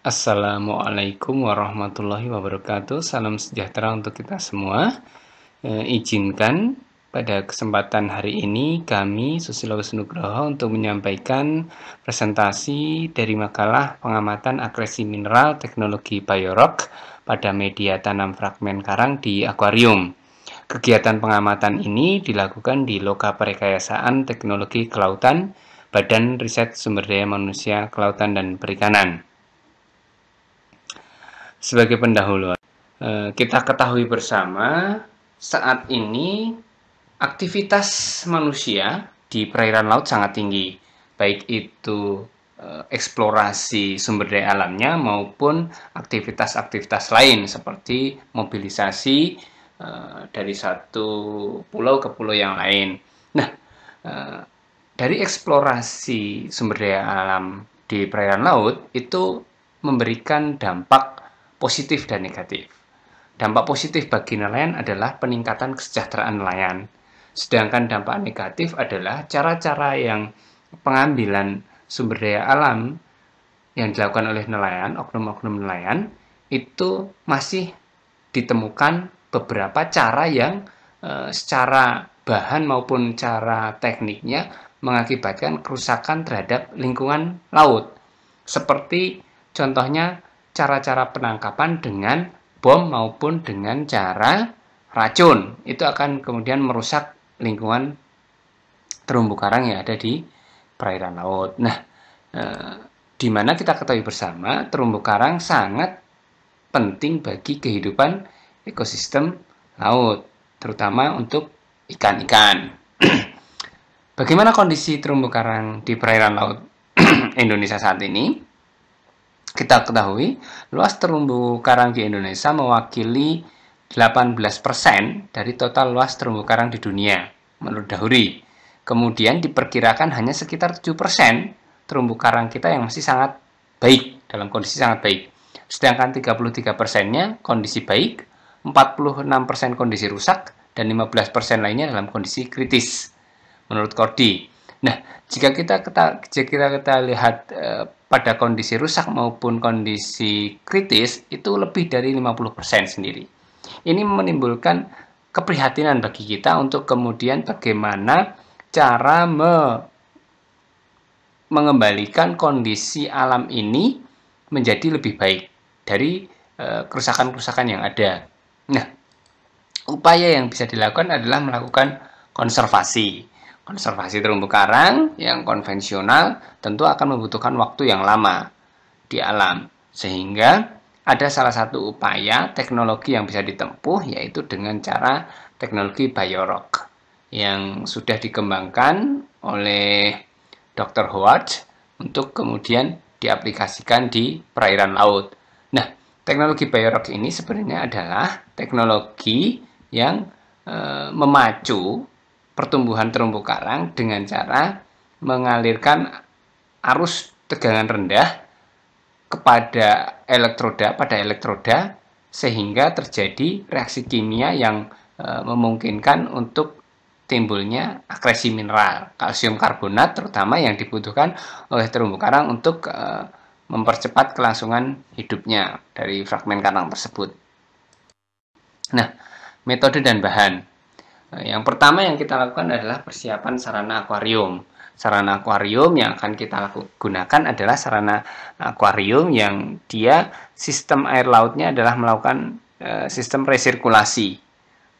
Assalamualaikum warahmatullahi wabarakatuh. Salam sejahtera untuk kita semua. Izinkan pada kesempatan hari ini kami Susilo Wisnugroho untuk menyampaikan presentasi dari makalah pengamatan akresi mineral teknologi biorock pada media tanam fragmen karang di akuarium. Kegiatan pengamatan ini dilakukan di Loka Perkayasaan Teknologi Kelautan Badan Riset Sumber Daya Manusia Kelautan dan Perikanan. Sebagai pendahuluan, kita ketahui bersama saat ini aktivitas manusia di perairan laut sangat tinggi, baik itu eksplorasi sumber daya alamnya maupun aktivitas-aktivitas lain seperti mobilisasi dari satu pulau ke pulau yang lain. Nah, dari eksplorasi sumber daya alam di perairan laut itu memberikan dampak positif dan negatif. Dampak positif bagi nelayan adalah peningkatan kesejahteraan nelayan. Sedangkan dampak negatif adalah cara-cara yang pengambilan sumber daya alam yang dilakukan oleh nelayan, oknum-oknum nelayan, itu masih ditemukan beberapa cara yang secara bahan maupun cara tekniknya mengakibatkan kerusakan terhadap lingkungan laut. Seperti contohnya cara-cara penangkapan dengan bom maupun dengan cara racun. Itu akan kemudian merusak lingkungan terumbu karang yang ada di perairan laut. Nah, di mana kita ketahui bersama terumbu karang sangat penting bagi kehidupan ekosistem laut, terutama untuk ikan-ikan. Bagaimana kondisi terumbu karang di perairan laut Indonesia saat ini? Kita ketahui, luas terumbu karang di Indonesia mewakili 18% dari total luas terumbu karang di dunia, menurut Dahuri. Kemudian diperkirakan hanya sekitar 7% terumbu karang kita yang masih sangat baik, dalam kondisi sangat baik. Sedangkan 33%-nya kondisi baik, 46% kondisi rusak, dan 15% lainnya dalam kondisi kritis, menurut Kordi. Nah, jika kita lihat pada kondisi rusak maupun kondisi kritis, itu lebih dari 50% sendiri. Ini menimbulkan keprihatinan bagi kita untuk kemudian bagaimana cara mengembalikan kondisi alam ini menjadi lebih baik dari kerusakan-kerusakan yang ada. Nah, upaya yang bisa dilakukan adalah melakukan konservasi. Konservasi terumbu karang yang konvensional tentu akan membutuhkan waktu yang lama di alam. Sehingga ada salah satu upaya teknologi yang bisa ditempuh yaitu dengan cara teknologi biorock yang sudah dikembangkan oleh Dr. Howard untuk kemudian diaplikasikan di perairan laut. Nah, teknologi biorock ini sebenarnya adalah teknologi yang memacu pertumbuhan terumbu karang dengan cara mengalirkan arus tegangan rendah pada elektroda sehingga terjadi reaksi kimia yang memungkinkan untuk timbulnya akresi mineral, kalsium karbonat terutama yang dibutuhkan oleh terumbu karang untuk mempercepat kelangsungan hidupnya dari fragmen karang tersebut. Nah, metode dan bahan. Yang pertama yang kita lakukan adalah persiapan sarana akuarium. Sarana akuarium yang akan kita gunakan adalah sarana akuarium yang dia sistem air lautnya adalah melakukan sistem resirkulasi.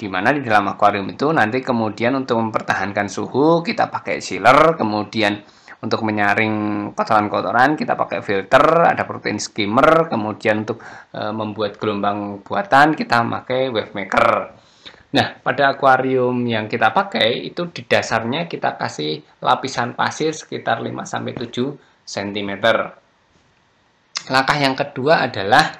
Di mana di dalam akuarium itu nanti kemudian untuk mempertahankan suhu kita pakai chiller, kemudian untuk menyaring kotoran-kotoran kita pakai filter, ada protein skimmer, kemudian untuk membuat gelombang buatan kita pakai wave maker. Nah, pada akuarium yang kita pakai itu di dasarnya kita kasih lapisan pasir sekitar 5-7 cm. Langkah yang kedua adalah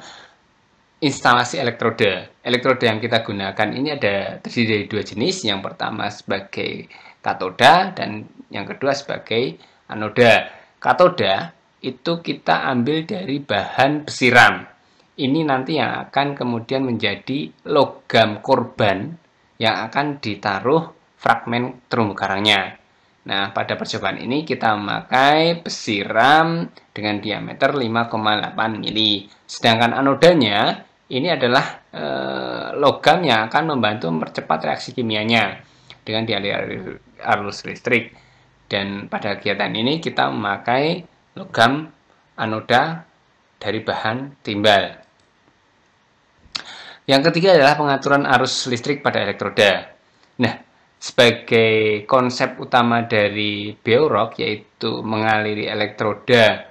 instalasi elektroda. Elektroda yang kita gunakan ini terdiri dari dua jenis. Yang pertama sebagai katoda dan yang kedua sebagai anoda. Katoda itu kita ambil dari bahan besiram. Ini nanti yang akan kemudian menjadi logam korban yang akan ditaruh fragmen terumbu karangnya. Nah, pada percobaan ini kita memakai besi RAM dengan diameter 5,8 mili. Sedangkan anodanya ini adalah logam yang akan membantu mempercepat reaksi kimianya dengan dialiri arus listrik. Dan pada kegiatan ini kita memakai logam anoda dari bahan timbal. Yang ketiga adalah pengaturan arus listrik pada elektroda. Nah, sebagai konsep utama dari Beorock yaitu mengaliri elektroda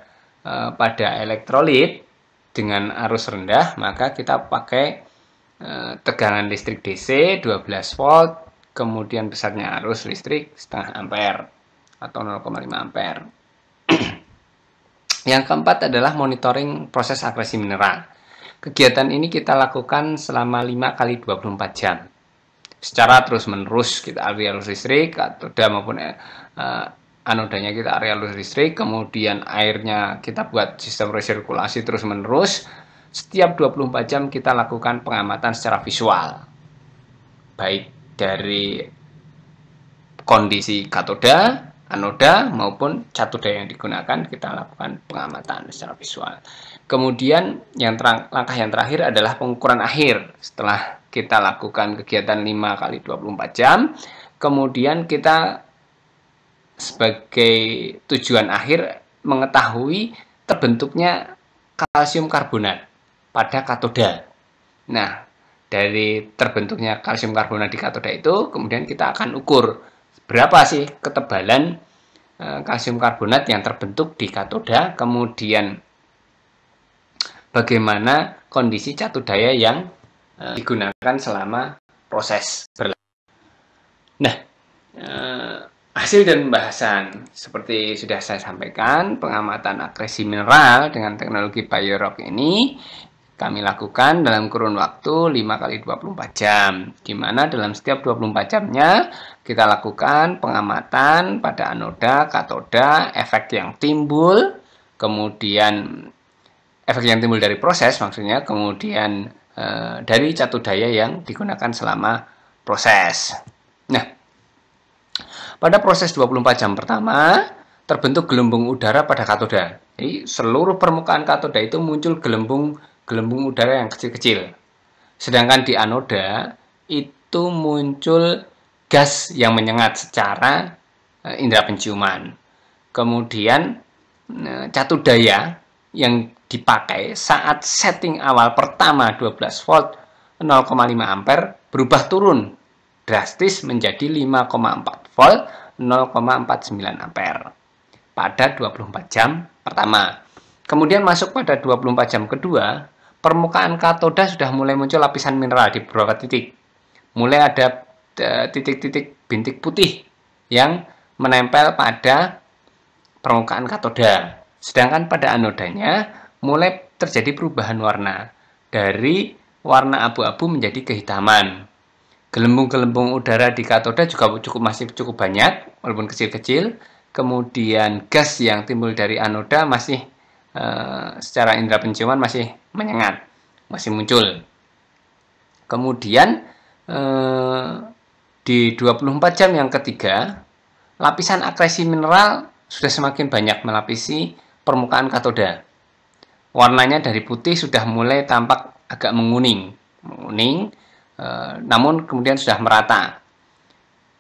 pada elektrolit dengan arus rendah, maka kita pakai tegangan listrik DC 12 volt, kemudian besarnya arus listrik setengah ampere atau 0,5 ampere. Yang keempat adalah monitoring proses akresi mineral. Kegiatan ini kita lakukan selama 5 kali 24 jam. Secara terus-menerus kita aliri arus listrik, katoda maupun anodanya kita aliri arus listrik, kemudian airnya kita buat sistem resirkulasi terus-menerus. Setiap 24 jam kita lakukan pengamatan secara visual. Baik dari kondisi katoda, anoda maupun catoda yang digunakan, kita lakukan pengamatan secara visual. Kemudian langkah yang terakhir adalah pengukuran akhir. Setelah kita lakukan kegiatan 5 kali 24 jam, kemudian kita sebagai tujuan akhir mengetahui terbentuknya kalsium karbonat pada katoda. Nah, dari terbentuknya kalsium karbonat di katoda itu, kemudian kita akan ukur berapa sih ketebalan kalsium karbonat yang terbentuk di katoda, kemudian bagaimana kondisi catudaya yang digunakan selama proses berlangsung. Nah, hasil dan pembahasan seperti sudah saya sampaikan, pengamatan akresi mineral dengan teknologi Beorock ini kami lakukan dalam kurun waktu 5 kali 24 jam, di mana dalam setiap 24 jamnya kita lakukan pengamatan pada anoda, katoda, efek yang timbul, kemudian efek yang timbul dari proses maksudnya, kemudian dari catudaya yang digunakan selama proses. Nah, pada proses 24 jam pertama terbentuk gelembung udara pada katoda. Jadi seluruh permukaan katoda itu muncul gelembung udara yang kecil-kecil. Sedangkan di anoda itu muncul gas yang menyengat secara indera penciuman. Kemudian catudaya yang dipakai saat setting awal pertama 12 volt 0,5 ampere berubah turun drastis menjadi 5,4 volt 0,49 ampere pada 24 jam pertama. Kemudian masuk pada 24 jam kedua, permukaan katoda sudah mulai muncul lapisan mineral di beberapa titik. Mulai ada titik-titik bintik putih yang menempel pada permukaan katoda. Sedangkan pada anodanya mulai terjadi perubahan warna dari warna abu-abu menjadi kehitaman. Gelembung-gelembung udara di katoda juga masih cukup banyak, walaupun kecil-kecil. Kemudian gas yang timbul dari anoda masih secara indera penciuman masih menyengat, masih muncul. Kemudian di 24 jam yang ketiga, lapisan akresi mineral sudah semakin banyak melapisi permukaan katoda. Warnanya dari putih sudah mulai tampak agak menguning, namun kemudian sudah merata.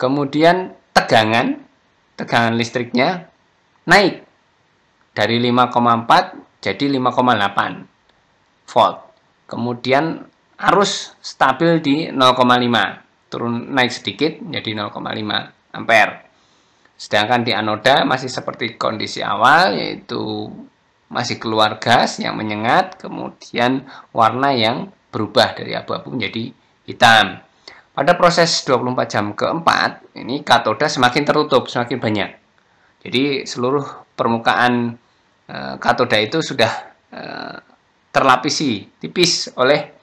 Kemudian tegangan listriknya naik dari 5,4 jadi 5,8 volt. Kemudian arus stabil di 0,5, turun naik sedikit menjadi 0,5 ampere. Sedangkan di anoda masih seperti kondisi awal, yaitu masih keluar gas yang menyengat, kemudian warna yang berubah dari abu-abu menjadi hitam. Pada proses 24 jam keempat, ini katoda semakin tertutup, semakin banyak. Jadi seluruh permukaan katoda itu sudah terlapisi tipis oleh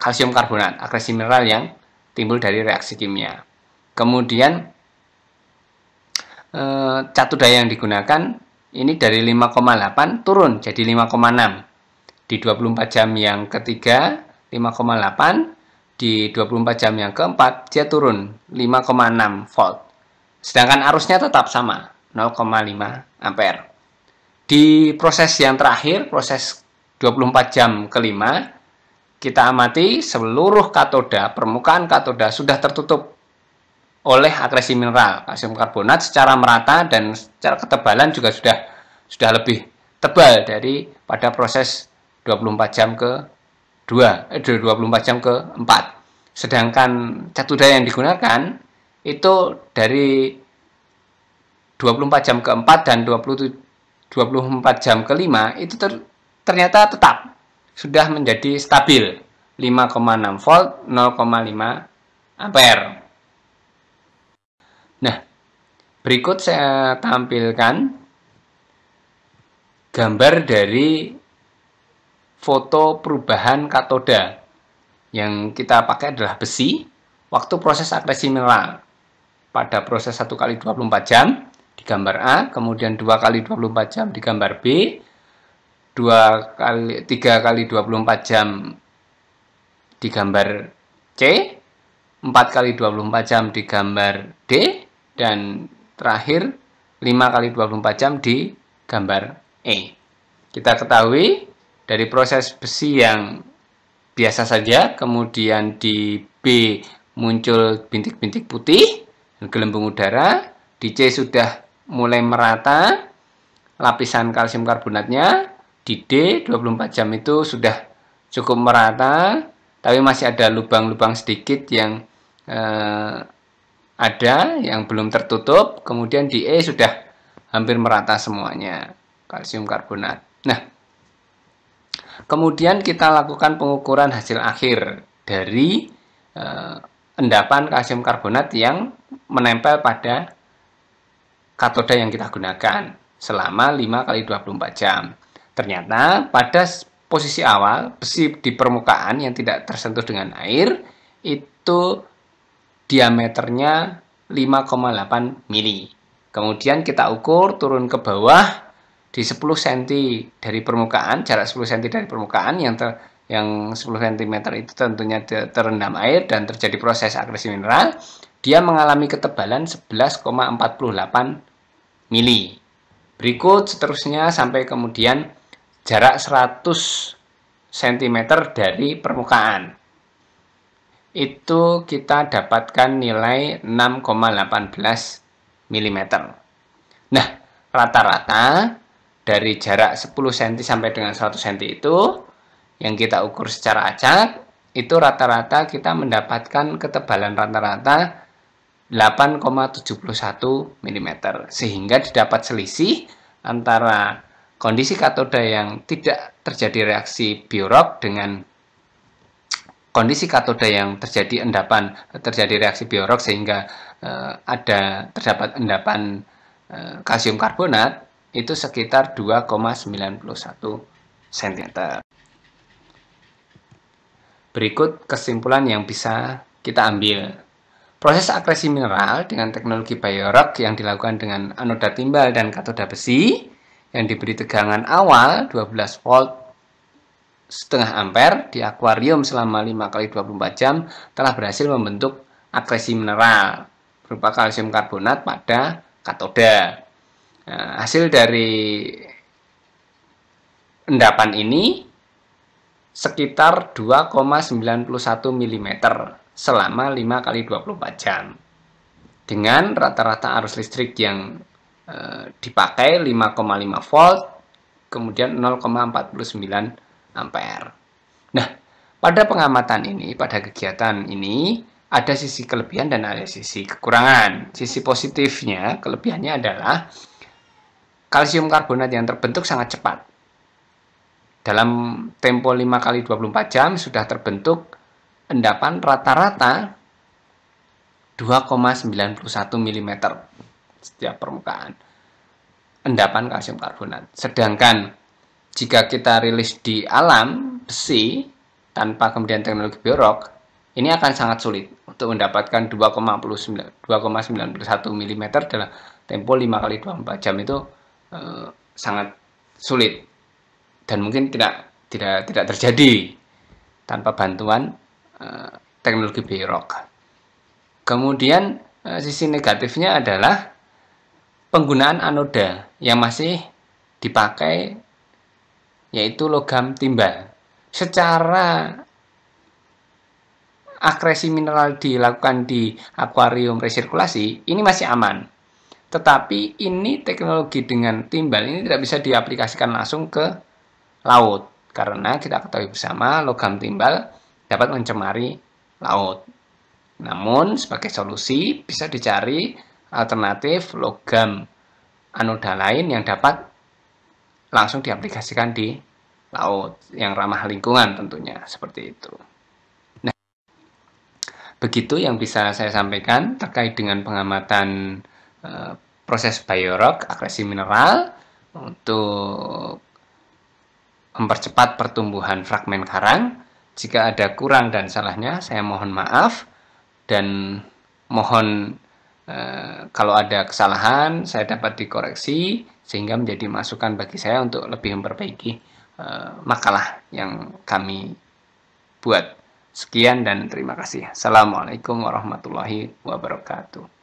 kalsium karbonat, akresi mineral yang timbul dari reaksi kimia. Kemudian catudaya yang digunakan ini dari 5,8 turun jadi 5,6. Di 24 jam yang ketiga 5,8, di 24 jam yang keempat dia turun 5,6 volt. Sedangkan arusnya tetap sama, 0,5 ampere. Di proses yang terakhir, proses 24 jam kelima, kita amati seluruh katoda, permukaan katoda sudah tertutup oleh akresi mineral kalsium karbonat secara merata, dan secara ketebalan juga sudah lebih tebal dari pada proses 24 jam ke 24 jam ke 4. Sedangkan cat udara yang digunakan itu dari 24 jam ke 4 dan 24 jam ke 5 itu ternyata tetap sudah menjadi stabil 5,6 volt 0,5 ampere. Nah, berikut saya tampilkan gambar dari foto perubahan katoda. Yang kita pakai adalah besi waktu proses akresi mineral. Pada proses 1 kali 24 jam di gambar A, kemudian 2 kali 24 jam di gambar B, 3 kali 24 jam di gambar C, 4 kali 24 jam di gambar D, dan terakhir 5 kali 24 jam di gambar E. Kita ketahui dari proses besi yang biasa saja, kemudian di B muncul bintik-bintik putih dan gelembung udara, di C sudah mulai merata lapisan kalsium karbonatnya, di D 24 jam itu sudah cukup merata, tapi masih ada lubang-lubang sedikit yang ada yang belum tertutup. Kemudian di E sudah hampir merata semuanya kalsium karbonat. Nah, kemudian kita lakukan pengukuran hasil akhir dari endapan kalsium karbonat yang menempel pada katoda yang kita gunakan selama 5 kali 24 jam. Ternyata pada posisi awal besi di permukaan yang tidak tersentuh dengan air itu diameternya 5,8 mili. Kemudian kita ukur turun ke bawah di 10 cm dari permukaan, jarak 10 cm dari permukaan, yang 10 cm itu tentunya terendam air dan terjadi proses akresi mineral. Dia mengalami ketebalan 11,48 mili. Berikut seterusnya sampai kemudian jarak 100 cm dari permukaan. Itu kita dapatkan nilai 6,18 mm. Nah, rata-rata dari jarak 10 cm sampai dengan 100 cm itu yang kita ukur secara acak, itu rata-rata kita mendapatkan ketebalan rata-rata 8,71 mm. Sehingga didapat selisih antara kondisi katoda yang tidak terjadi reaksi biorok dengan kondisi katoda yang terjadi reaksi biorok, sehingga terdapat endapan kalsium karbonat itu sekitar 2,91 cm. Berikut kesimpulan yang bisa kita ambil. Proses akresi mineral dengan teknologi biorok yang dilakukan dengan anoda timbal dan katoda besi yang diberi tegangan awal 12 volt setengah ampere di akuarium selama 5 kali 24 jam telah berhasil membentuk akresi mineral berupa kalsium karbonat pada katoda. Nah, hasil dari endapan ini sekitar 2,91 mm selama 5 kali 24 jam. Dengan rata-rata arus listrik yang dipakai 5,5 volt, kemudian 0,49 ampere. Nah, pada pengamatan ini, pada kegiatan ini, ada sisi kelebihan dan ada sisi kekurangan. Sisi positifnya, kelebihannya adalah kalsium karbonat yang terbentuk sangat cepat. Dalam tempo 5 kali 24 jam sudah terbentuk endapan rata-rata 2,91 mm setiap permukaan endapan kalsium karbonat. Sedangkan jika kita rilis di alam besi tanpa kemudian teknologi biorok, ini akan sangat sulit untuk mendapatkan 2,91 mm dalam tempo 5 kali 24 jam. Itu sangat sulit dan mungkin tidak terjadi tanpa bantuan teknologi biorok. Kemudian Sisi negatifnya adalah penggunaan anoda yang masih dipakai, yaitu logam timbal. Secara akresi mineral dilakukan di akuarium resirkulasi, ini masih aman. Tetapi ini teknologi dengan timbal ini tidak bisa diaplikasikan langsung ke laut. Karena kita ketahui bersama logam timbal dapat mencemari laut. Namun sebagai solusi bisa dicari alternatif logam anoda lain yang dapat langsung diaplikasikan di laut yang ramah lingkungan tentunya, seperti itu. Nah, begitu yang bisa saya sampaikan terkait dengan pengamatan proses biorok akresi mineral untuk mempercepat pertumbuhan fragmen karang. Jika ada kurang dan salahnya, saya mohon maaf dan mohon kalau ada kesalahan saya dapat dikoreksi sehingga menjadi masukan bagi saya untuk lebih memperbaiki makalah yang kami buat. Sekian dan terima kasih. Assalamualaikum warahmatullahi wabarakatuh.